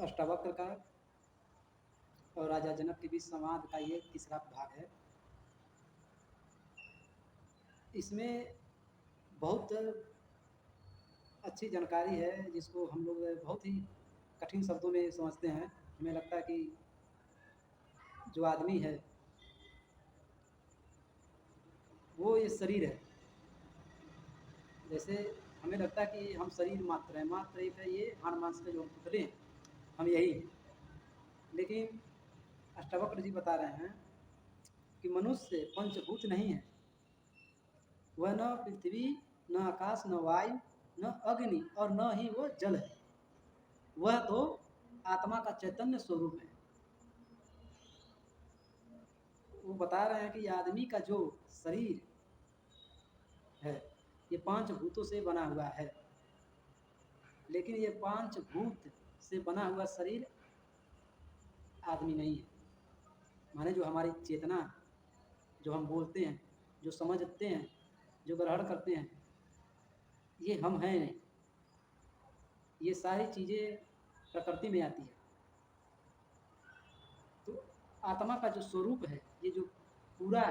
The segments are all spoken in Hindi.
अष्टावक्र का और राजा जनक के बीच संवाद का ये तीसरा भाग है। इसमें बहुत अच्छी जानकारी है जिसको हम लोग बहुत ही कठिन शब्दों में समझते हैं। हमें लगता है कि जो आदमी है वो ये शरीर है। जैसे हमें लगता है कि हम शरीर मात्र है, मात्र एक है ये हाड़ मांस के जो हम पुतले हैं, हम यही हैं। लेकिन अष्टावक्र जी बता रहे हैं कि मनुष्य पंचभूत नहीं है। वह न पृथ्वी, न आकाश, न वायु, न अग्नि और न ही वह जल है। वह तो आत्मा का चैतन्य स्वरूप है। वो बता रहे हैं कि आदमी का जो शरीर है ये पांच भूतों से बना हुआ है, लेकिन ये पांच भूत से बना हुआ शरीर आदमी नहीं है। माने जो हमारी चेतना, जो हम बोलते हैं, जो समझते हैं, जो ग्रहण करते हैं, ये हम हैं नहीं। ये सारी चीज़ें प्रकृति में आती है। तो आत्मा का जो स्वरूप है, ये जो पूरा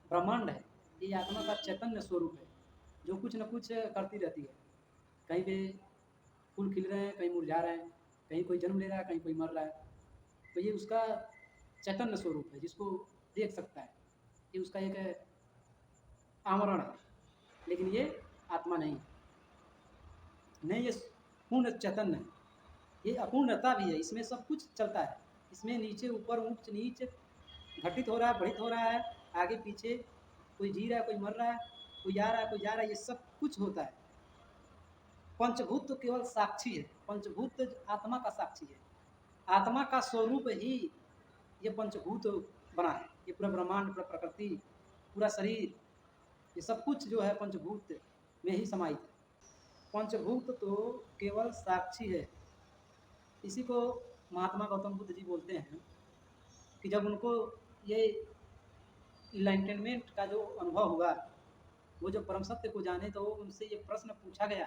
ब्रह्मांड है, ये आत्मा का चैतन्य स्वरूप है जो कुछ न कुछ करती रहती है। कहीं पे फूल खिल रहे हैं, कहीं मुरझा रहे हैं, कहीं कोई जन्म ले रहा है, कहीं कोई मर रहा है। तो ये उसका चैतन्य स्वरूप है जिसको देख सकता है। ये उसका एक आवरण है, लेकिन ये आत्मा नहीं है। नहीं, ये पूर्ण चैतन्य है। ये अपूर्णता भी है, इसमें सब कुछ चलता है। इसमें नीचे ऊपर, ऊंच नीच, घटित हो रहा है, बढ़ित हो रहा है, आगे पीछे, कोई जी रहा है, कोई मर रहा है, कोई आ रहा है, कोई जा रहा है, ये सब कुछ होता है। पंचभूत तो केवल साक्षी है। पंचभूत आत्मा का साक्षी है। आत्मा का स्वरूप ही ये पंचभूत बना है। ये पूरा ब्रह्मांड, पूरा प्रकृति, पूरा शरीर, ये सब कुछ जो है पंचभूत में ही समाहित है। पंचभूत तो केवल साक्षी है। इसी को महात्मा गौतम बुद्ध जी बोलते हैं कि जब उनको ये इनलाइटनमेंट का जो अनुभव हुआ, वो जो परम सत्य को जाने, तो उनसे ये प्रश्न पूछा गया।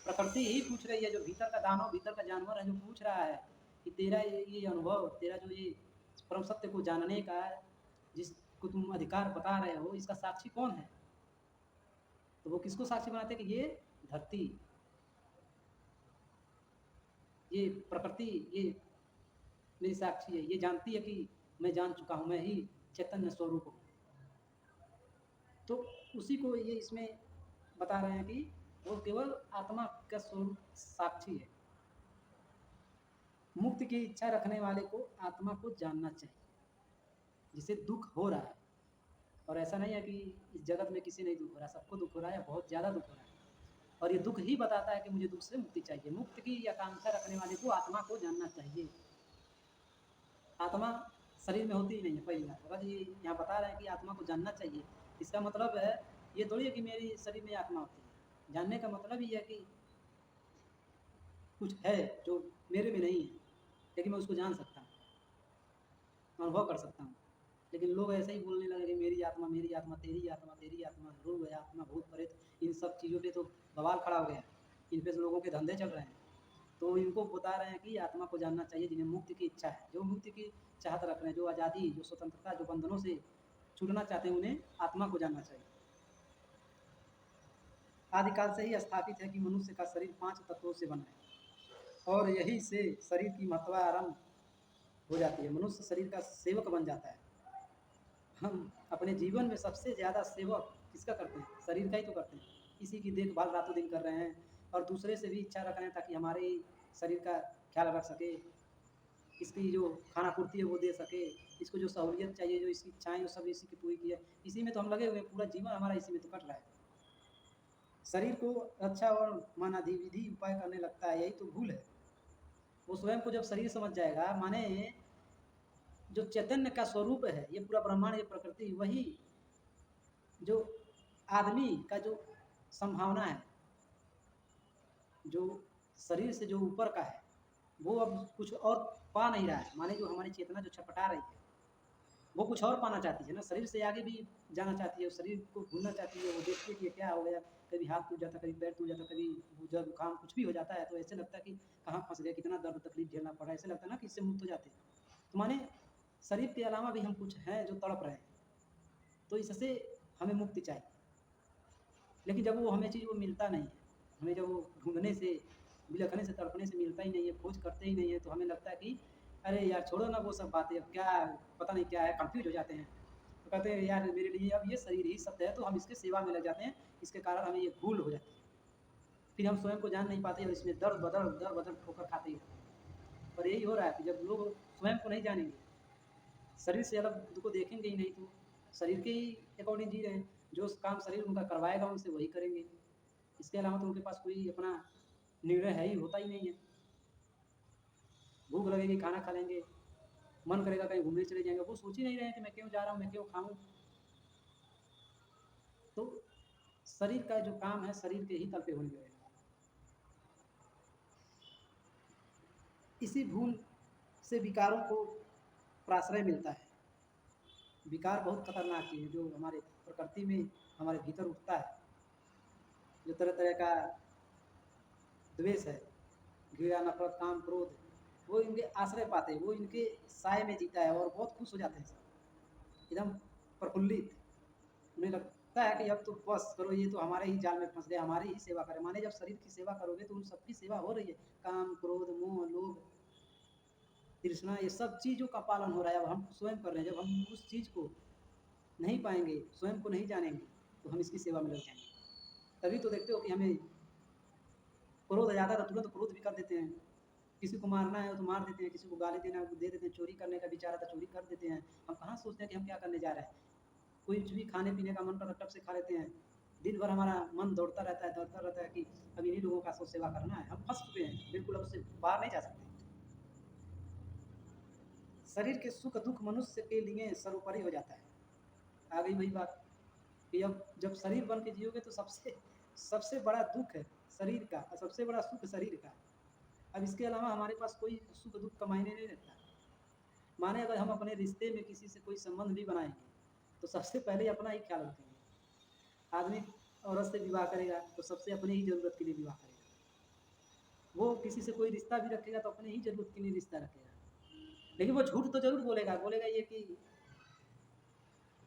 प्रकृति ही पूछ रही है, जो भीतर का दानव, भीतर का जानवर है, जो पूछ रहा है कि तेरा ये अनुभव, तेरा जो ये परम सत्य को जानने का जिसको तुम अधिकार बता रहे हो, इसका साक्षी कौन है? तो वो किसको साक्षी बनाते कि ये धरती, ये प्रकृति, ये मेरी साक्षी है, ये जानती है कि मैं जान चुका हूँ, मैं ही चैतन्य स्वरूप हूँ। तो उसी को ये इसमें बता रहे हैं कि वो केवल आत्मा का स्वरूप साक्षी है। मुक्ति की इच्छा रखने वाले को आत्मा को जानना चाहिए, जिसे दुख हो रहा है। और ऐसा नहीं है कि इस जगत में किसी नहीं दुख हो रहा है, सबको दुख हो रहा है, बहुत ज़्यादा दुख हो रहा है। और ये दुख ही बताता है कि मुझे दुख से मुक्ति चाहिए। मुक्ति की आकांक्षा रखने वाले को आत्मा को जानना चाहिए। आत्मा शरीर में होती ही नहीं है, पहली बात। अगर ये यहाँ बता रहे हैं कि आत्मा को जानना चाहिए, इसका मतलब है ये थोड़ी है कि मेरी शरीर में आत्मा होती है। जानने का मतलब ही है कि कुछ है जो मेरे में नहीं है, लेकिन मैं उसको जान सकता हूँ, अनुभव कर सकता हूँ। लेकिन लोग ऐसे ही बोलने लगे कि मेरी आत्मा, मेरी आत्मा, तेरी आत्मा, तेरी आत्मा, रूह आत्मा, भूत प्रेत, इन सब चीज़ों पे तो बवाल खड़ा हो गया। इन पे लोगों के धंधे चल रहे हैं। तो इनको बता रहे हैं कि आत्मा को जानना चाहिए जिन्हें मुक्ति की इच्छा है, जो मुक्ति की चाहत रख रहे हैं, जो आज़ादी, जो स्वतंत्रता, जो बंधनों से छूटना चाहते हैं, उन्हें आत्मा को जानना चाहिए। आदिकाल से ही स्थापित है कि मनुष्य का शरीर 5 तत्वों से बना है, और यही से शरीर की महत्ता आरंभ हो जाती है। मनुष्य शरीर का सेवक बन जाता है। हम अपने जीवन में सबसे ज़्यादा सेवक किसका करते हैं? शरीर का ही तो करते हैं। इसी की देखभाल रातों दिन कर रहे हैं, और दूसरे से भी इच्छा रख रहे हैं ताकि हमारे शरीर का ख्याल रख सके, इसकी जो खाना पूर्ति है वो दे सके, इसको जो सहूलियत चाहिए, जो इसकी इच्छाएँ, वो सब इसी की पूरी की है। इसी में तो हम लगे हुए हैं, पूरा जीवन हमारा इसी में तो कट रहा है। शरीर को अच्छा और मानाधिविधि उपाय करने लगता है, यही तो भूल है। वो स्वयं को जब शरीर समझ जाएगा, माने जो चैतन्य का स्वरूप है, ये पूरा ब्रह्मांड, ये प्रकृति, वही जो आदमी का जो संभावना है, जो शरीर से जो ऊपर का है, वो अब कुछ और पा नहीं रहा है। माने जो हमारी चेतना जो छटपटा रही है, वो कुछ और पाना चाहती है ना, शरीर से आगे भी जाना चाहती है, शरीर को भूलना चाहती है। वो देखती है कि क्या हो गया, कभी हाथ टूट जाता, कभी पैर टूट जाता, कभी जुकाम कुछ भी हो जाता है तो ऐसे लगता है कि कहाँ फँस गए, कितना दर्द तकलीफ झेलना पड़ रहा है, ऐसे लगता है ना कि इससे मुक्त हो जाते हैं। तो माने शरीर के अलावा भी हम कुछ हैं जो तड़प रहे हैं, तो इससे हमें मुक्ति चाहिए। लेकिन जब वो हमें चीज़ वो मिलता नहीं है, हमें जब वो ढूँढने से, बिलखने से, तड़पने से मिलता ही नहीं है, खोज करते ही नहीं है, तो हमें लगता है कि अरे यार छोड़ो ना वो सब बातें, अब क्या पता नहीं क्या है, कन्फ्यूज़ हो जाते हैं। तो कहते हैं यार मेरे लिए अब ये शरीर ही सत्य है, तो हम इसके सेवा में लग जाते हैं, इसके कारण हमें ये भूल हो जाती है। फिर हम स्वयं को जान नहीं पाते और इसमें दर-बदर ठोकर खाते ही रहते हैं। और यही हो रहा है कि जब लोग स्वयं को नहीं जानेंगे, शरीर से अलग खुद को देखेंगे ही नहीं, तो शरीर के ही अकॉर्डिंग जी रहे हैं। जो काम शरीर उनका करवाएगा उनसे वही करेंगे। इसके अलावा तो उनके पास कोई अपना निर्णय है ही होता ही नहीं है। भूख लगेगी खाना खा लेंगे, मन करेगा कहीं घूमने चले जाएँगे, वो सोच ही नहीं रहे हैं कि मैं क्यों जा रहा हूँ, मैं क्यों खाऊँ? तो शरीर का जो काम है शरीर के ही तल पे होने लगेगा। इसी भूल से विकारों को प्राश्रय मिलता है। विकार बहुत खतरनाक चीज़ है जो हमारे प्रकृति में हमारे भीतर उठता है, जो तरह-तरह का द्वेष है, घृणा, नफ़रत, काम, क्रोध, वो इनके आश्रय पाते हैं, वो इनके साए में जीता है और बहुत खुश हो जाते हैं सब, एकदम प्रफुल्लित। उन्हें लगता है कि अब तो बस करो, ये तो हमारे ही जाल में फँस गए, हमारी ही सेवा करें। माने जब शरीर की सेवा करोगे तो उन सबकी सेवा हो रही है। काम, क्रोध, मोह, लोभ, तृष्णा, ये सब चीज़ों का पालन हो रहा है, अब हम स्वयं कर रहे हैं। जब हम उस चीज़ को नहीं पाएँगे, स्वयं को नहीं जानेंगे, तो हम इसकी सेवा में लग जाएँगे। तभी तो देखते हो कि हमें क्रोध आ जाता है तो तुरंत क्रोध भी कर देते हैं। किसी को मारना है तो मार देते हैं, किसी को गाली देना है तो दे देते हैं, चोरी करने का विचार आता है चोरी कर देते हैं। हम कहाँ सोचते हैं कि हम क्या करने जा रहे हैं। कुछ भी खाने-पीने का मन करा टक से खा लेते हैं। दिन भर हमारा मन दौड़ता रहता है, दौड़ता रहता है कि अब इन्हीं लोगों का सो सेवा करना है। हम फँस चुके हैं, बिल्कुल अब उससे बाहर नहीं जा सकते। शरीर के सुख-दुःख मनुष्य के लिए सर्वोपरि हो जाता है। आ गई वही बात कि अब जब शरीर बन के जियोगे तो सबसे सबसे बड़ा दुःख है शरीर का और सबसे बड़ा सुख शरीर का। अब इसके अलावा हमारे पास कोई सुख-दुःख का मायने नहीं रखता। माने अगर हम अपने रिश्ते में किसी से कोई संबंध भी बनाएँगे, तो सबसे पहले अपना ही ख्याल रखेंगे। आदमी औरत से विवाह करेगा, तो सबसे अपनी ही ज़रूरत के लिए विवाह करेगा। वो किसी से कोई रिश्ता भी रखेगा, तो अपनी ही ज़रूरत के लिए रिश्ता रखेगा। लेकिन वो झूठ तो ज़रूर बोलेगा, बोलेगा ये कि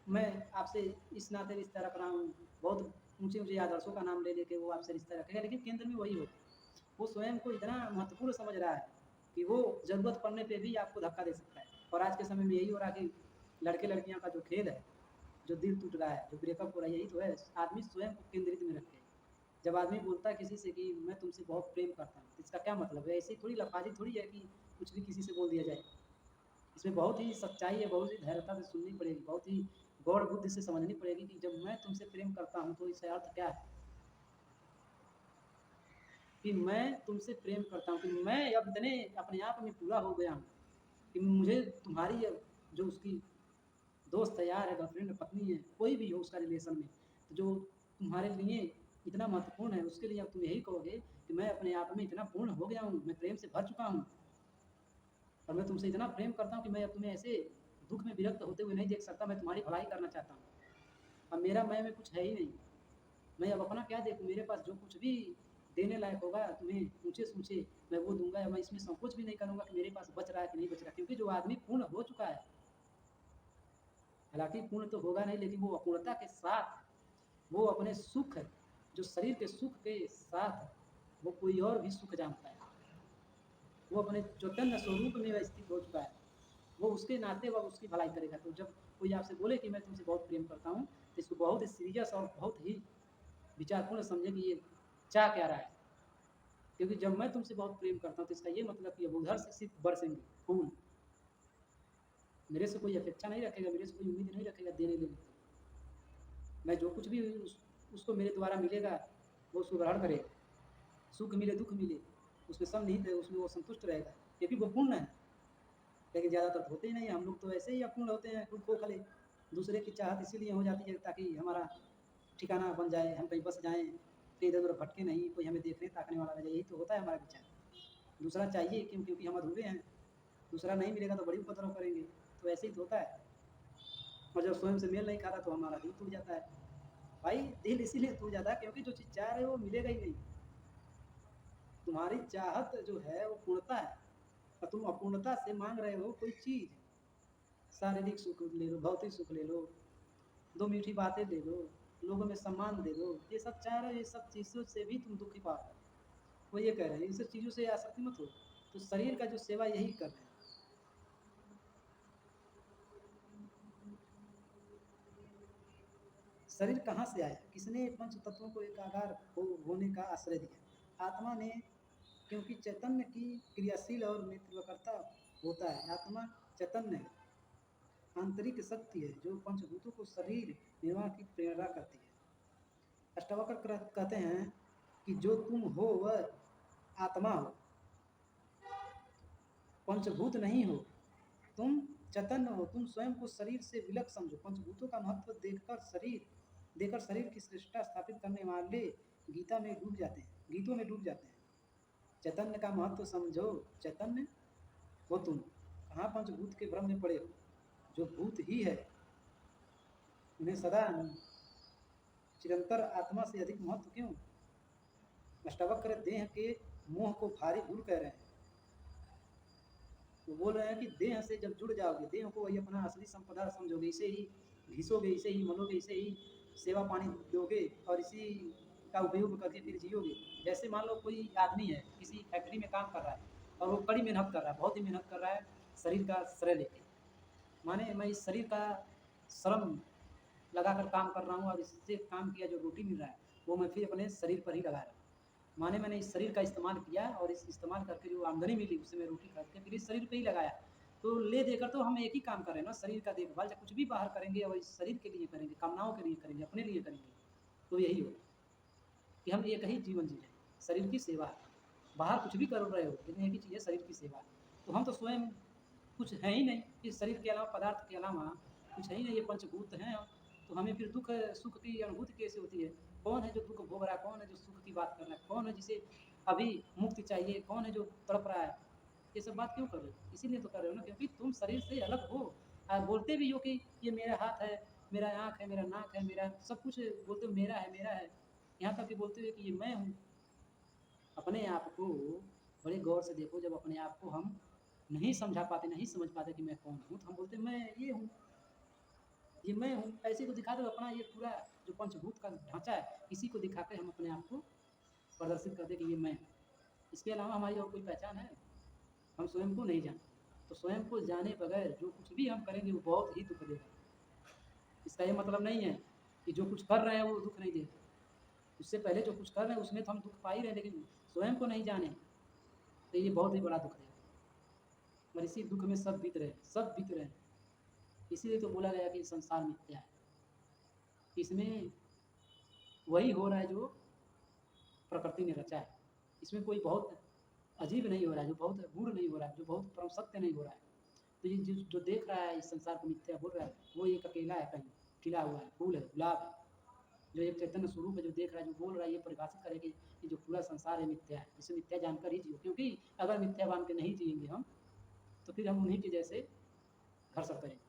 मैं आपसे इस नाते रिश्ता रख रहा हूँ, बहुत ऊँचे-ऊँचे आदर्शों का नाम ले लेके वो आपसे रिश्ता रखेगा, लेकिन केंद्र में वही होगा। वो स्वयं को इतना महत्वपूर्ण समझ रहा है कि वो ज़रूरत पड़ने पे भी आपको धक्का दे सकता है। और आज के समय में यही हो रहा है कि लड़के-लड़कियाँ का जो खेल है, जो दिल टूट रहा है, जो ब्रेकअप हो रहा है, यही तो है। आदमी स्वयं को केंद्रित में रख के। जब आदमी बोलता है किसी से कि मैं तुमसे बहुत प्रेम करता हूँ, तो इसका क्या मतलब है? ऐसे थोड़ी लफाजी थोड़ी है कि कुछ भी किसी से बोल दिया जाए। इसमें बहुत ही सच्चाई है, बहुत ही धैर्यता से सुननी पड़ेगी, बहुत ही गौर बुद्धि से समझनी पड़ेगी कि जब मैं तुमसे प्रेम करता हूँ, तो इसका अर्थ क्या है? कि मैं तुमसे प्रेम करता हूँ, कि मैं अब इतने अपने आप में पूरा हो गया हूँ कि मुझे तुम्हारी जो उसकी दोस्त है, यार है, गर्लफ्रेंड है, पत्नी है, कोई भी हो उसका रिलेशन में, तो जो तुम्हारे लिए इतना महत्वपूर्ण है, उसके लिए अब तुम यही कहोगे कि मैं अपने आप में इतना पूर्ण हो गया हूँ, मैं प्रेम से भर चुका हूँ और मैं तुमसे इतना प्रेम करता हूँ कि मैं अब तुम्हें ऐसे दुःख में विरक्त होते हुए नहीं देख सकता, मैं तुम्हारी भलाई करना चाहता हूँ। अब मेरा मैं में कुछ है ही नहीं। मैं अब अपना क्या देखूँ, मेरे पास जो कुछ भी देने लायक होगा तुम्हें ऊँचे से ऊँचे मैं वो दूँगा, या मैं इसमें संकोच भी नहीं करूँगा कि मेरे पास बच रहा है कि नहीं बच रहा है। क्योंकि जो आदमी पूर्ण हो चुका है, हालाँकि पूर्ण तो होगा नहीं, लेकिन वो अपूर्णता के साथ वो अपने सुख, जो शरीर के सुख के साथ वो कोई और भी सुख जानता है। वो अपने चैतन्य स्वरूप में वह स्थित हो चुका है। वो उसके नाते वह उसकी भलाई करेगा। तो जब कोई आपसे बोले कि मैं तुमसे बहुत प्रेम करता हूँ, तो इसको बहुत ही सीरियस और बहुत ही विचारपूर्ण समझें कि ये चाह क्या रहा है। क्योंकि जब मैं तुमसे बहुत प्रेम करता हूँ, तो इसका ये मतलब कि अब उधर से सिर्फ़ बरसेंगे फूल। मेरे से कोई अपेक्षा नहीं रखेगा, मेरे से कोई उम्मीद नहीं रखेगा देने-लेने की। मैं जो कुछ भी उसको मेरे द्वारा मिलेगा, वो उसको ग्रहण करेगा। सुख मिले, दुःख मिले, उसमें सब निहित है, उसमें वो संतुष्ट रहेगा, क्योंकि वो पूर्ण है। लेकिन ज़्यादातर होते ही नहीं हैं, हम लोग तो ऐसे ही अपूर्ण होते हैं, खुद खोखले। दूसरे की चाहत इसीलिए हो जाती है ताकि हमारा ठिकाना बन जाए, हम कहीं बस जाएँ, फिर इधर-उधर भटके नहीं, कोई हमें देखने-ताकने वाला रह जाए, यही तो होता है हमारा विचार। दूसरा चाहिए क्यों? क्योंकि हम अधूरे हैं, दूसरा नहीं मिलेगा तो बड़ी उपद्रव करेंगे, तो ऐसे ही तो होता है। और जब स्वयं से मेल नहीं खाता तो हमारा दिल टूट जाता है। भाई दिल इसीलिए टूट जाता है क्योंकि जो चीज़ चाह रहे हो वो मिलेगा ही नहीं। तुम्हारी चाहत जो है वो पूर्णता है और तुम अपूर्णता से मांग रहे हो कोई चीज़। शारीरिक सुख ले लो, भौतिक सुख ले लो, दो मीठी बातें दे दो, लोगों में सम्मान दे दो, ये सब चाह रहे हो, ये सब चीज़ों से भी तुम दुखी पा रहे हो। वो ये कह रहे हैं इन सब चीज़ों से आसक्ति मत हो। तो शरीर का जो सेवा यही कर रहे हैं। शरीर कहाँ से आया? किसने पंच तत्वों को एकाकार होने का आश्रय दिया? आत्मा ने, क्योंकि चैतन्य की क्रियाशील और नेतृत्वकर्ता होता है। आत्मा चैतन्य है, आंतरिक शक्ति है जो पंचभूतों को शरीर निर्माण की प्रेरणा करती है। अष्टावक्र कहते हैं कि जो तुम हो वह आत्मा हो, पंचभूत नहीं हो। तुम चैतन्य हो, तुम स्वयं को शरीर से विलक समझो। पंचभूतों का महत्व देकर शरीर की श्रेष्ठता स्थापित करने वाले गीतों में डूब जाते हैं। चैतन्य का महत्व समझो। चैतन्य हो तुम, कहाँ पंचभूत के भ्रम में पड़े हो। जो भूत ही है उन्हें सदा चिरंतर आत्मा से अधिक महत्व क्यों? अष्टावक्र देह के मोह को भारी भूल कह रहे हैं। वो बोल रहे हैं कि देह से जब जुड़ जाओगे, देह को वही अपना असली संपदा समझोगे, इसे ही घिसोगे, इसे ही मनोगे, इसे ही सेवा पानी दोगे और इसी का उपयोग करके फिर जियोगे। जैसे मान लो कोई आदमी है किसी फैक्ट्री में काम कर रहा है और वो कड़ी मेहनत कर रहा है, बहुत ही मेहनत कर रहा है शरीर का श्रेय लेके। माने मैं इस शरीर का श्रम लगाकर काम कर रहा हूँ और इससे काम किया जो रोटी मिल रहा है वो मैं फिर अपने शरीर पर ही लगा रहा हूँ। माने मैंने इस शरीर का इस्तेमाल किया और इस इस्तेमाल करके जो आमदनी मिली उससे मैं रोटी खा के फिर इस शरीर पे ही लगाया। तो ले देकर तो हम एक ही काम कर रहे हैं ना, शरीर का देखभाल। जब कुछ भी बाहर करेंगे और इस शरीर के लिए करेंगे, कामनाओं के लिए करेंगे, अपने लिए करेंगे, तो यही होगा कि हम एक ही जीवन जी रहे हैं, शरीर की सेवा। बाहर कुछ भी कर रहे हो लेकिन एक ही चीज़ है, शरीर की सेवा। तो हम तो स्वयं कुछ है ही नहीं, इस शरीर के अलावा, पदार्थ के अलावा कुछ है ही नहीं, ये पंचभूत हैं। तो हमें फिर दुख सुख की अनुभूति कैसे होती है? कौन है जो दुख भोग रहा है? कौन है जो सुख की बात कर रहा है? कौन है जिसे अभी मुक्ति चाहिए? कौन है जो तड़प रहा है? ये सब बात क्यों कर रहे हो? इसीलिए तो कर रहे हो ना, क्योंकि तुम शरीर से अलग हो। बोलते भी हो कि ये मेरा हाथ है, मेरा आँख है, मेरा नाक है, मेरा सब कुछ बोलते हो, मेरा है, मेरा है। यहाँ तक कि बोलते हो कि ये मैं हूँ। अपने आप को बड़े गौर से देखो। जब अपने आप को हम नहीं समझा पाते, नहीं समझ पाते कि मैं कौन हूँ, तो हम बोलते हैं मैं ये हूँ, ये मैं हूँ। ऐसे को दिखा दो अपना ये पूरा जो पंचभूत का ढांचा है, इसी को दिखा के हम अपने आप को प्रदर्शित करते कि ये मैं हूँ। इसके अलावा हमारी और कोई पहचान है? हम स्वयं को नहीं जानते। तो स्वयं को जाने बगैर जो कुछ भी हम करेंगे वो बहुत ही दुख देगा। इसका ये मतलब नहीं है कि जो कुछ कर रहे हैं वो दुख नहीं देगा। उससे पहले जो कुछ कर रहे हैं उसमें तो हम दुख पा ही रहे हैं, लेकिन स्वयं को नहीं जाने तो ये बहुत ही बड़ा दुख देगा। और इसी दुख में सब बीत रहे हैं, सब बीत रहे हैं। इसीलिए तो बोला गया कि संसार मिथ्या है। इसमें वही हो रहा है जो प्रकृति ने रचा है। इसमें कोई बहुत अजीब नहीं हो रहा है, जो बहुत गूढ़ नहीं हो रहा है, जो बहुत परम सत्य नहीं हो रहा है। तो ये जो देख रहा है इस संसार को मिथ्या बोल रहा है, वो एक अकेला है, कहीं खिला हुआ है, फूल है, गुलाब है। जो एक चैतन्य स्वरूप है, जो देख रहा है, जो बोल रहा है, ये परिभाषित करे कि ये जो पूरा संसार है मिथ्या है। इसे मिथ्या जानकर ही जियो, क्योंकि अगर मिथ्या मान के नहीं जिएंगे हम, तो फिर हम उन्हीं के जैसे घर्षण करेंगे।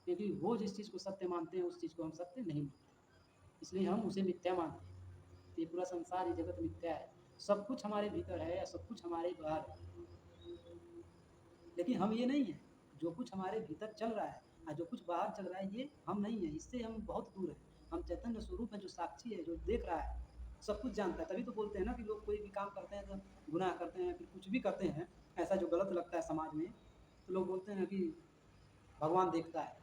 क्योंकि वो जिस चीज़ को सत्य मानते हैं उस चीज़ को हम सत्य नहीं मानते, इसलिए हम उसे मिथ्या मानते हैं। तो ये पूरा संसार, ये जगत मिथ्या है। सब कुछ हमारे भीतर है या सब कुछ हमारे बाहर है, लेकिन हम ये नहीं है। जो कुछ हमारे भीतर चल रहा है और जो कुछ बाहर चल रहा है, ये हम नहीं है, इससे हम बहुत दूर हैं। हम चैतन्य स्वरूप है, जो साक्षी है, जो देख रहा है, सब कुछ जानता है। तभी तो बोलते हैं ना कि लोग कोई भी काम करते हैं तो गुनाह करते हैं, फिर कुछ भी करते हैं ऐसा जो गलत लगता है समाज में, तो लोग बोलते हैं कि भगवान देखता है।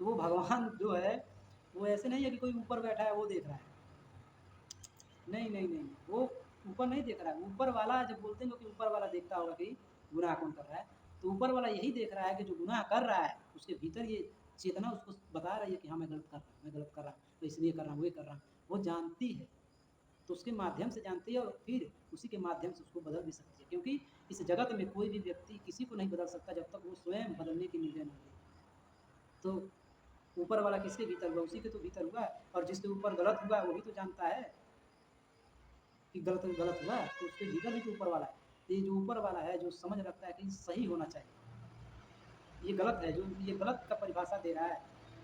तो वो भगवान जो है वो ऐसे नहीं है कि कोई ऊपर बैठा है वो देख रहा है। नहीं नहीं नहीं, वो ऊपर नहीं देख रहा है। ऊपर वाला, जब बोलते हैं लोग कि ऊपर वाला देखता होगा कि गुनाह कौन कर रहा है, तो ऊपर वाला यही देख रहा है कि जो गुनाह कर रहा है उसके भीतर ये चेतना उसको बता रही है कि हाँ मैं गलत कर रहा हूँ, मैं गलत कर रहा हूँ, मैं इसलिए कर रहा हूँ, ये कर रहा हूँ। वो जानती है, तो उसके माध्यम से जानती है और फिर उसी के माध्यम से उसको बदल भी सकती है। क्योंकि इस जगत में कोई भी व्यक्ति किसी को नहीं बदल सकता जब तक वो स्वयं बदलने की निर्णय न ले। तो ऊपर वाला किसके भीतर हुआ? उसी के तो भीतर हुआ। और जिसके ऊपर गलत हुआ वही तो जानता है कि गलत गलत हुआ, तो उसके भीतर भी तो ऊपर वाला है। तो ये जो ऊपर वाला है, जो समझ रखता है कि सही होना चाहिए, ये गलत है, जो ये गलत का परिभाषा दे रहा है,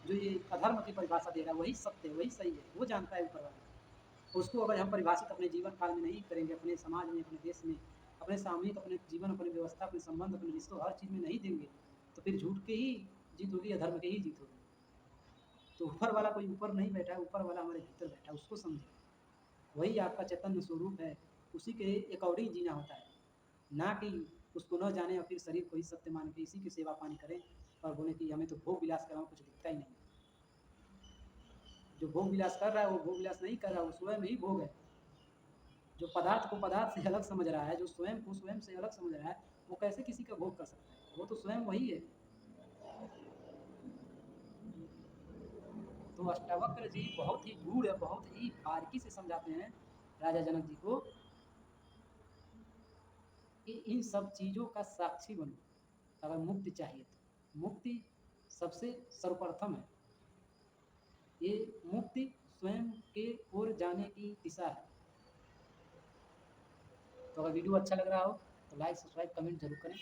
जो ये अधर्म की परिभाषा दे रहा है वही सत्य है, वही सही है, वो जानता है ऊपर वाला। उसको अगर हम परिभाषित अपने जीवन काल में नहीं करेंगे, अपने समाज में, अपने देश में, अपने सामूहिक, अपने जीवन, अपनी व्यवस्था, अपने संबंध, अपने रिश्तों, हर चीज़ में नहीं देंगे, तो फिर झूठ के ही जीत होगी, अधर्म के ही जीत होगी। तो ऊपर वाला कोई ऊपर नहीं बैठा है, ऊपर वाला हमारे भीतर बैठा है, उसको समझें। वही आपका चैतन्य स्वरूप है, उसी के अकॉर्डिंग जीना होता है, ना कि उसको न जाने और फिर शरीर को ही सत्य मान के इसी की सेवा पानी करें और बोले कि हमें तो भोग विलास कराओ, कुछ दिखता ही नहीं। जो भोग विलास कर रहा है वो भोग विलास नहीं कर रहा, वो स्वयं ही भोग है। जो पदार्थ को पदार्थ से अलग समझ रहा है, जो स्वयं को स्वयं से अलग समझ रहा है, वो कैसे किसी का भोग कर सकता है? वो तो स्वयं वही है। तो अष्टावक्र जी बहुत ही गूढ़ है, बहुत ही बारीकी से समझाते हैं राजा जनक जी को कि इन सब चीज़ों का साक्षी बनो अगर मुक्ति चाहिए तो। मुक्ति सबसे सर्वप्रथम है, ये मुक्ति स्वयं के ओर जाने की दिशा है। तो अगर वीडियो अच्छा लग रहा हो तो लाइक, सब्सक्राइब, कमेंट जरूर करें।